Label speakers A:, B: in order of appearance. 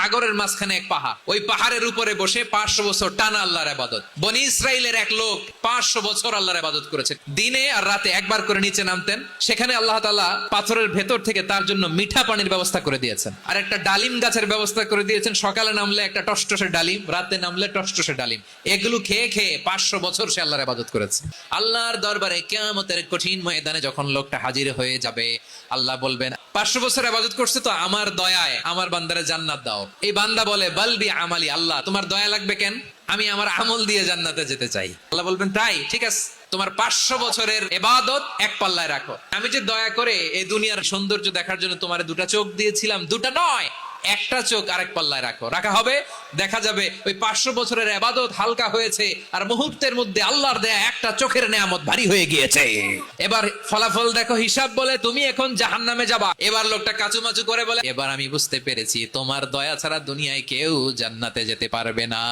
A: সাগরের মাঝখানে এক পাহাড়, ওই পাহাড়ের উপরে বসে 500 বছর টানা আল্লাহর ইবাদত। বনি ইসরাইলের এক লোক 500 বছর আল্লাহর ইবাদত করেছে, দিনে আর রাতে একবার করে নিচে নামতেন। সেখানে আল্লাহ তাআলা পাথরের ভেতর থেকে তার জন্য মিঠা পানির ব্যবস্থা করে দিয়েছেন, আর একটা ডালিম গাছের ব্যবস্থা করে দিয়েছেন। সকালে নামলে একটা টসটসে ডালিম, রাতে নামলে টসটসে ডালিম। এগুলো খেয়ে খেয়ে 500 বছর সে আল্লাহর ইবাদত করেছে। আল্লাহর দরবারে কিয়ামতের কঠিন ময়দানে যখন লোকটা হাজির হয়ে যাবে, আল্লাহ বলবেন 500 বছর ইবাদত করছে তো আমার দয়ায় আমার বান্দারে জান্নাত দাও। এই বান্দা বলে বালবি আমালি, আল্লাহ তোমার দয়া লাগবে কেন, আমি আমার আমল দিয়ে জান্নাতে যেতে চাই। আল্লাহ বলবেন তাই, ঠিক আছে, তোমার 500 বছরের ইবাদত এক পাল্লায় রাখো। আমি যে দয়া করে এই দুনিয়ার সৌন্দর্য দেখার জন্য তোমার দুটা চোখ দিয়েছিলাম, দুটা নয় একটা চোখ আরেক পাল্লায় রাখো। রাখা হবে, দেখা যাবে ওই 500 বছরের ইবাদত হালকা হয়েছে, আর মুহূর্তের মধ্যে আল্লাহর দেয়া একটা চোখের নেয়ামত ভারী হয়ে গিয়েছে। এবার ফলাফল দেখো, হিসাব বলে তুমি এখন জাহান্নামে যাবা। এবার লোকটা কাচুমাচু করে বলে, এবার আমি বুঝতে পেরেছি তোমার দয়া ছাড়া দুনিয়ায় কেউ জান্নাতে যেতে পারবে না।